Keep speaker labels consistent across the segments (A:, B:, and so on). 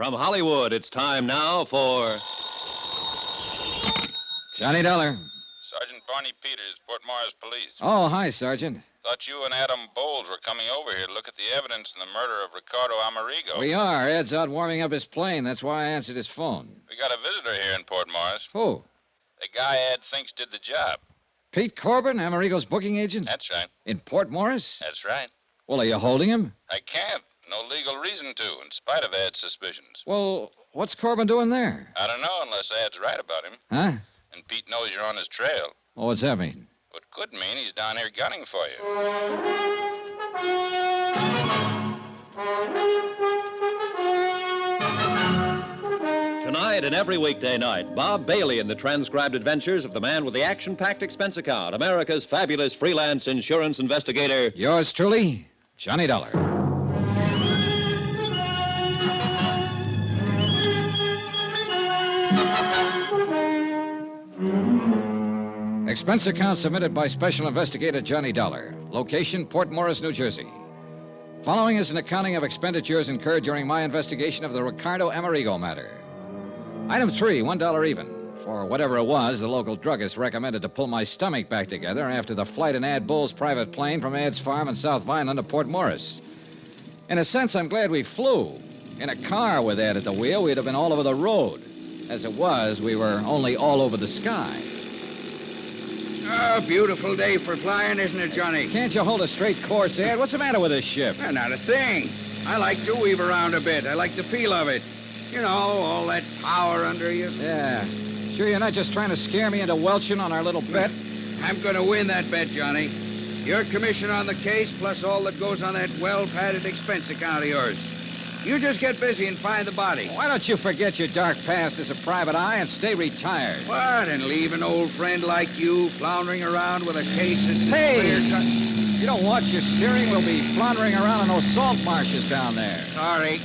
A: From Hollywood, it's time now for...
B: Johnny Dollar.
C: Sergeant Barney Peters, Port Morris Police.
B: Oh, hi, Sergeant.
C: Thought you and Adam Bowles were coming over here to look at the evidence in the murder of Ricardo Amerigo.
B: We are. Ed's out warming up his plane. That's why I answered his phone.
C: We got a visitor here in Port Morris.
B: Who?
C: The guy Ed thinks did the job.
B: Pete Corbin, Amerigo's booking agent?
C: That's right.
B: In Port Morris?
C: That's right.
B: Well, are you holding him?
C: I can't. No legal reason to, in spite of Ed's suspicions.
B: Well, what's Corbin doing there?
C: I don't know unless Ed's right about him.
B: Huh?
C: And Pete knows you're on his trail.
B: Well, what's that mean?
C: What could mean he's down here gunning for you.
A: Tonight and every weekday night, Bob Bailey in the transcribed adventures of the man with the action-packed expense account, America's fabulous freelance insurance investigator.
B: Yours truly, Johnny Dollar. Expense account submitted by Special Investigator Johnny Dollar. Location, Port Morris, New Jersey. Following is an accounting of expenditures incurred during my investigation of the Ricardo Amerigo matter. Item 3, $1 even. For whatever it was, the local druggist recommended to pull my stomach back together after the flight in Ad Bull's private plane from Ad's farm in South Vineland to Port Morris. In a sense, I'm glad we flew. In a car with Ed at the wheel, we'd have been all over the road. As it was, we were only all over the sky.
D: Oh, beautiful day for flying, isn't it, Johnny?
B: Can't you hold a straight course, Ed? What's the matter with this ship?
D: Not a thing. I like to weave around a bit. I like the feel of it. You know, all that power under you.
B: Yeah. Sure you're not just trying to scare me into welching on our little bet?
D: I'm going to win that bet, Johnny. Your commission on the case, plus all that goes on that well-padded expense account of yours. You just get busy and find the body.
B: Why don't you forget your dark past as a private eye and stay retired?
D: What, and leave an old friend like you floundering around with a case that's...
B: Hey! You don't watch your steering, we'll be floundering around in those salt marshes down there.
D: Sorry.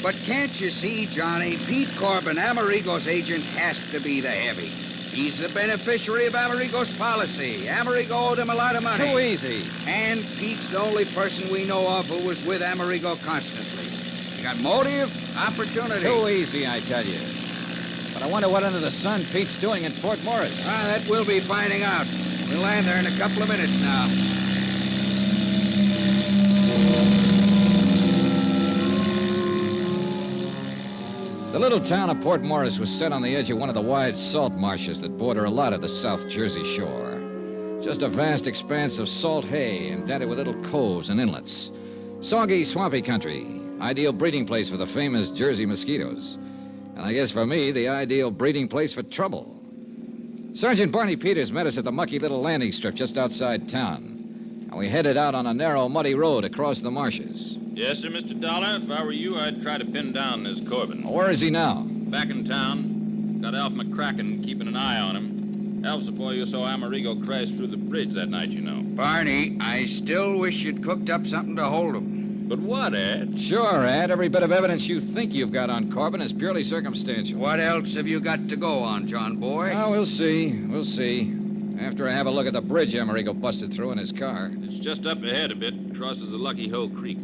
D: But can't you see, Johnny, Pete Corbin, Amerigo's agent, has to be the heavy. He's the beneficiary of Amerigo's policy. Amerigo owed him a lot of money.
B: Too easy.
D: And Pete's the only person we know of who was with Amerigo constantly. You got motive, opportunity.
B: Too easy, I tell you. But I wonder what under the sun Pete's doing in Port Morris.
D: That we'll be finding out. We'll land there in a couple of minutes now.
B: The little town of Port Morris was set on the edge of one of the wide salt marshes that border a lot of the South Jersey shore. Just a vast expanse of salt hay indented with little coves and inlets. Soggy, swampy country. Ideal breeding place for the famous Jersey mosquitoes. And I guess for me, the ideal breeding place for trouble. Sergeant Barney Peters met us at the mucky little landing strip just outside town. And we headed out on a narrow, muddy road across the marshes.
C: Yes, sir, Mr. Dollar. If I were you, I'd try to pin down this Corbin.
B: Where is he now?
C: Back in town. Got Alf McCracken keeping an eye on him. Alf's the boy you saw Amerigo crash through the bridge that night, you know.
D: Barney, I still wish you'd cooked up something to hold him.
C: But what, Ed?
B: Sure, Ed. Every bit of evidence you think you've got on Corbin is purely circumstantial.
D: What else have you got to go on, John boy?
B: Oh, we'll see. We'll see. After I have a look at the bridge Amerigo busted through in his car.
C: It's just up ahead a bit. Crosses the Lucky Hoe Creek.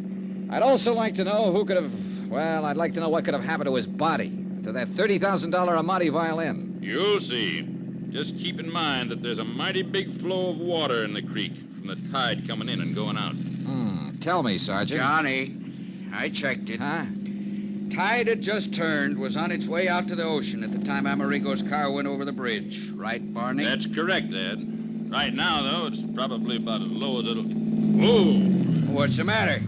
B: I'd also like to know who could have... Well, I'd like to know what could have happened to his body. To that $30,000 Amati violin.
C: You'll see. Just keep in mind that there's a mighty big flow of water in the creek from the tide coming in and going out.
B: Tell me, Sergeant.
D: Johnny, I checked it.
B: Huh?
D: Tide had just turned, was on its way out to the ocean at the time Amerigo's car went over the bridge. Right, Barney?
C: That's correct, Ed. Right now, though, it's probably about as low as it'll... Whoa!
D: What's the matter?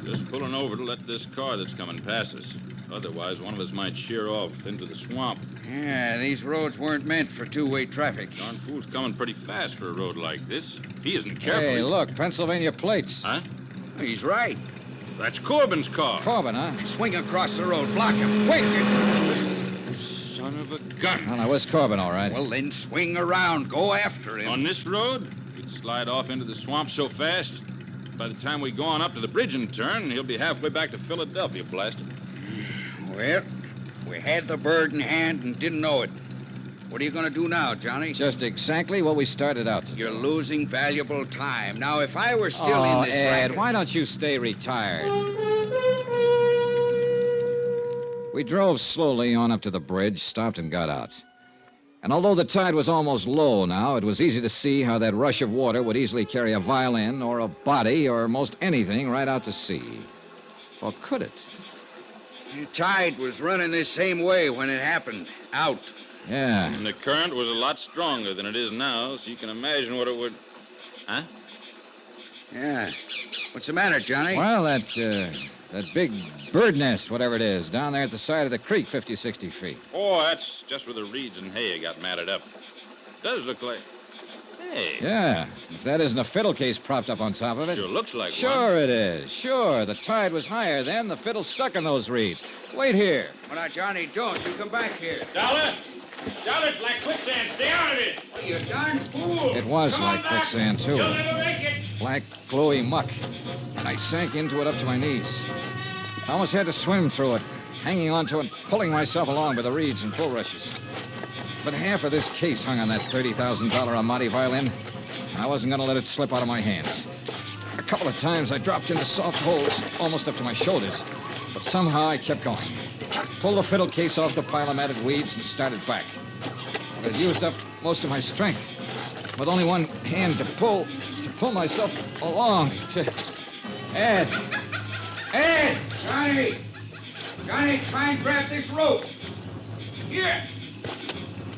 C: Just pulling over to let this car that's coming past us. Otherwise, one of us might sheer off into the swamp.
D: Yeah, these roads weren't meant for two-way traffic.
C: Darn fool's coming pretty fast for a road like this. If he isn't careful...
B: Hey, look, Pennsylvania plates.
C: Huh?
D: He's right.
C: That's Corbin's car.
B: Corbin, huh?
D: Swing across the road. Block him. Quick!
C: Son of a gun.
B: Oh, no, where's Corbin, all right?
D: Well, then swing around. Go after him.
C: On this road, he'd slide off into the swamp so fast, by the time we go on up to the bridge and turn, he'll be halfway back to Philadelphia, blast him.
D: Well, we had the bird in hand and didn't know it. What are you going to do now, Johnny?
B: Just exactly what we started out to do.
D: You're losing valuable time. Now, if I were still in this
B: Ed,
D: racket...
B: why don't you stay retired? We drove slowly on up to the bridge, stopped and got out. And although the tide was almost low now, it was easy to see how that rush of water would easily carry a violin or a body or most anything right out to sea. Or could it?
D: The tide was running this same way when it happened. Out.
B: Yeah.
C: And the current was a lot stronger than it is now, so you can imagine what it would... Huh?
D: Yeah. What's the matter, Johnny?
B: Well, that big bird nest, whatever it is, down there at the side of the creek, 50, 60 feet.
C: Oh, that's just where the reeds and hay got matted up. Does look like... Hey.
B: Yeah, if that isn't a fiddle case propped up on top of it.
C: Sure looks like one.
B: Sure it is. Sure, the tide was higher then. The fiddle's stuck in those reeds. Wait here.
D: Well, now, Johnny, don't. You come back here.
C: Dollar! Dollar, it's like quicksand. Stay out of it.
D: Oh, you darn fool.
B: It was
C: Come
B: like
C: on back.
B: quicksand, too.
C: You'll never make it.
B: Black, gluey muck. And I sank into it up to my knees. I almost had to swim through it, hanging onto it, pulling myself along by the reeds and bulrushes. But half of this case hung on that $30,000 Amati violin, and I wasn't going to let it slip out of my hands. A couple of times I dropped into soft holes, almost up to my shoulders, but somehow I kept going. Pulled the fiddle case off the pile of matted weeds and started back. But it used up most of my strength. With only one hand to pull myself along, to... Ed!
D: Johnny! Johnny, try and grab this rope. Here.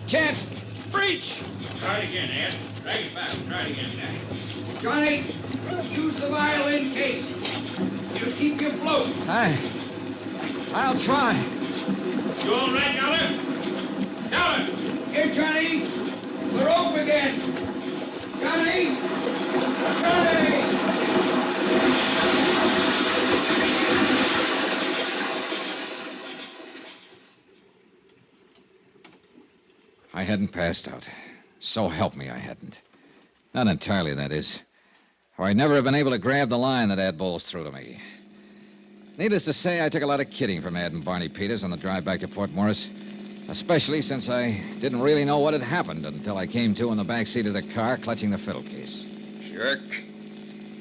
B: Can't reach!
C: Try it again, Ed. Drag it back. Try it again.
D: Johnny, use the violin case. It'll keep you afloat.
B: I'll try.
C: You all right, Dollar? Dollar!
D: Here, Johnny. The rope again. Johnny! Johnny!
B: I hadn't passed out. So help me, I hadn't. Not entirely, that is. Or I'd never have been able to grab the line that Ad Bowles threw to me. Needless to say, I took a lot of kidding from Ad and Barney Peters on the drive back to Port Morris, especially since I didn't really know what had happened until I came to in the back seat of the car, clutching the fiddle case.
D: Jerk.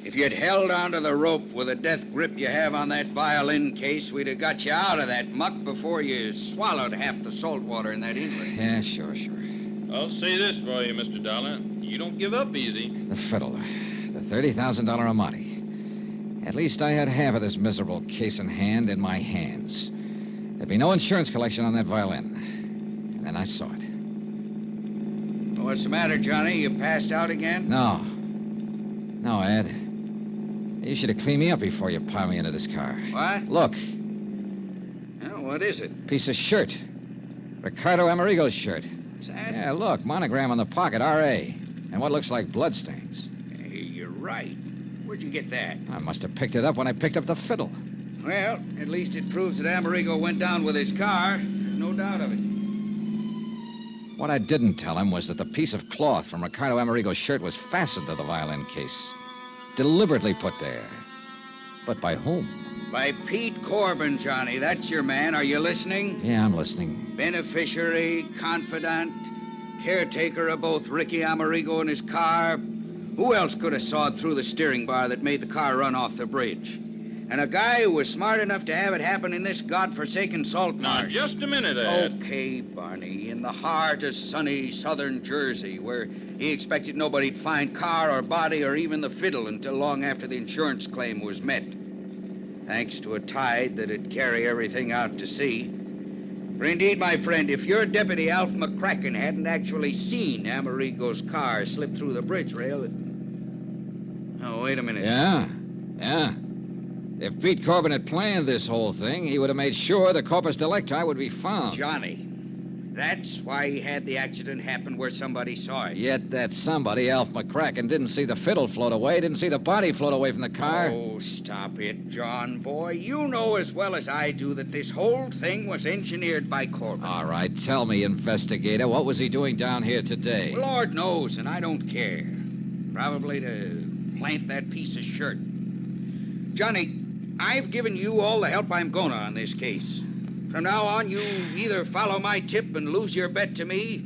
D: If you'd held onto the rope with the death grip you have on that violin case, we'd have got you out of that muck before you swallowed half the salt water in that inlet.
B: Yeah, sure.
C: I'll say this for you, Mr. Dollar. You don't give up easy.
B: The fiddle. The $30,000 Amati. At least I had half of this miserable case in hand in my hands. There'd be no insurance collection on that violin. And then I saw it.
D: Well, what's the matter, Johnny? You passed out again?
B: No, Ed. You should have cleaned me up before you piled me into this car.
D: What?
B: Look,
D: Oh, what is it?
B: piece of shirt. Ricardo Amerigo's shirt.
D: What's that?
B: Yeah, look, monogram on the pocket, R.A. And what looks like bloodstains.
D: Hey, you're right. Where'd you get that?
B: I must have picked it up when I picked up the fiddle.
D: Well, at least it proves that Amerigo went down with his car. No doubt of it.
B: What I didn't tell him was that the piece of cloth from Ricardo Amerigo's shirt was fastened to the violin case. Deliberately put there. But by whom?
D: By Pete Corbin, Johnny. That's your man. Are you listening?
B: Yeah, I'm listening.
D: Beneficiary, confidant, caretaker of both Ricky Amerigo and his car. Who else could have sawed through the steering bar that made the car run off the bridge? And a guy who was smart enough to have it happen in this godforsaken salt
C: Now,
D: marsh.
C: just a minute, Ed.
D: Okay, Barney, in the heart of sunny southern Jersey, where he expected nobody'd find car or body or even the fiddle until long after the insurance claim was met. Thanks to a tide that'd carry everything out to sea. For indeed, my friend, if your deputy, Alf McCracken, hadn't actually seen Amerigo's car slip through the bridge rail... Oh, wait a minute.
B: Yeah. If Pete Corbin had planned this whole thing, he would have made sure the corpus delicti would be found.
D: Johnny, that's why he had the accident happen where somebody saw it.
B: Yet that somebody, Alf McCracken, didn't see the fiddle float away, didn't see the body float away from the car.
D: Oh, stop it, John, boy. You know as well as I do that this whole thing was engineered by Corbin.
B: All right, tell me, investigator, what was he doing down here today?
D: Lord knows, and I don't care. Probably to plant that piece of shirt. Johnny, I've given you all the help I'm gonna on this case. From now on, you either follow my tip and lose your bet to me,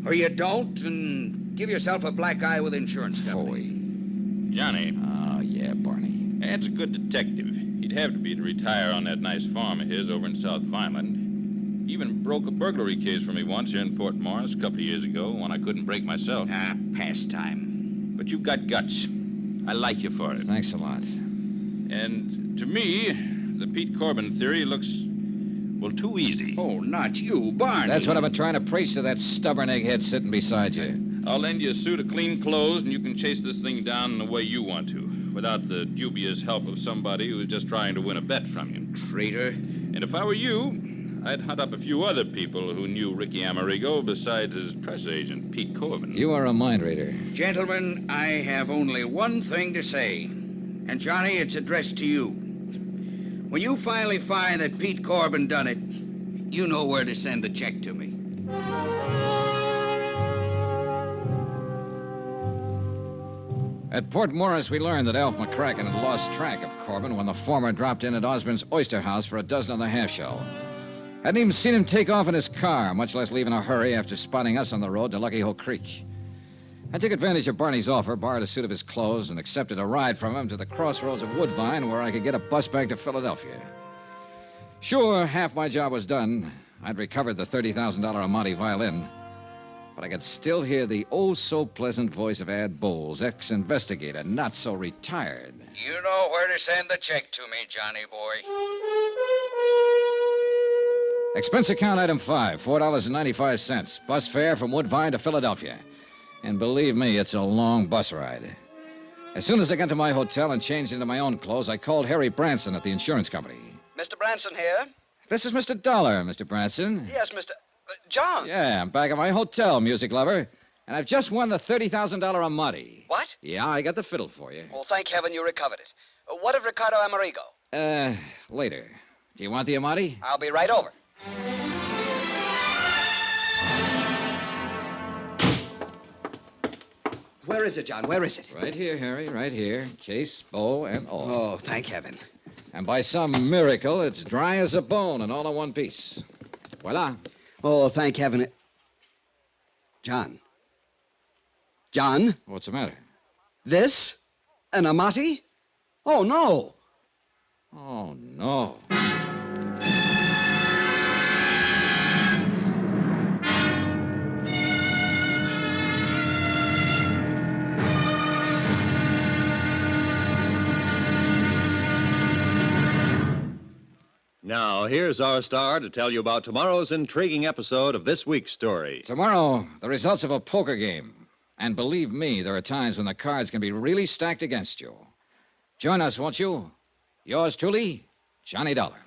D: or you don't and give yourself a black eye with insurance company.
B: Phooey.
C: Johnny,
B: Oh, yeah, Barney.
C: Ed's a good detective. He'd have to be to retire on that nice farm of his over in South Vineland. He even broke a burglary case for me once here in Port Morris a couple of years ago when I couldn't break myself.
D: Pastime.
C: But you've got guts. I like you for it.
B: Thanks a lot.
C: And to me, the Pete Corbin theory looks, well, too easy.
D: Oh, not you, Barney.
B: That's what I've been trying to preach to that stubborn egghead sitting beside you.
C: I'll lend you a suit of clean clothes, and you can chase this thing down the way you want to, without the dubious help of somebody who's just trying to win a bet from you.
D: Traitor.
C: And if I were you, I'd hunt up a few other people who knew Ricky Amerigo besides his press agent, Pete Corbin.
B: You are a mind reader.
D: Gentlemen, I have only one thing to say. And, Johnny, it's addressed to you. When you finally find that Pete Corbin done it, you know where to send the check to me.
B: At Port Morris, we learned that Alf McCracken had lost track of Corbin when the former dropped in at Osborne's Oyster House for a dozen and a half shell. Hadn't even seen him take off in his car, much less leave in a hurry after spotting us on the road to Lucky Hole Creek. I took advantage of Barney's offer, borrowed a suit of his clothes, and accepted a ride from him to the crossroads of Woodbine where I could get a bus back to Philadelphia. Sure, half my job was done. I'd recovered the $30,000 Amati violin, but I could still hear the oh-so-pleasant voice of Ad Bowles, ex-investigator, not so retired.
D: You know where to send the check to me, Johnny boy.
B: Expense account item 5, $4.95. Bus fare from Woodbine to Philadelphia. And believe me, it's a long bus ride. As soon as I got to my hotel and changed into my own clothes, I called Harry Branson at the insurance company.
E: Mr. Branson here?
B: This is Mr. Dollar, Mr. Branson.
E: Yes, Mr. John.
B: Yeah, I'm back at my hotel, music lover. And I've just won the $30,000 Amati.
E: What?
B: Yeah, I got the fiddle for you.
E: Well, thank heaven you recovered it. What of Ricardo Amerigo?
B: Later. Do you want the Amati?
E: I'll be right over. Where is it, John? Where is it?
B: Right here, Harry, right here. Case, bow, and all.
E: Oh, thank heaven.
B: And by some miracle, it's dry as a bone and all in one piece. Voila.
E: Oh, thank heaven. John. John?
B: What's the matter?
E: This? An Amati? Oh, no.
B: Oh, no.
A: Now, here's our star to tell you about tomorrow's intriguing episode of this week's story.
B: Tomorrow, the results of a poker game. And believe me, there are times when the cards can be really stacked against you. Join us, won't you? Yours truly, Johnny Dollar.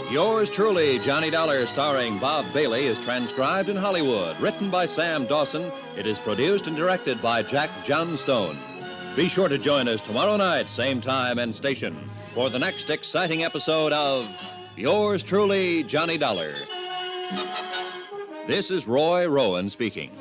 A: Yours truly, Johnny Dollar, starring Bob Bailey, is transcribed in Hollywood. Written by Sam Dawson, it is produced and directed by Jack Johnstone. Be sure to join us tomorrow night, same time and station, for the next exciting episode of Yours truly, Johnny Dollar. This is Roy Rowan speaking.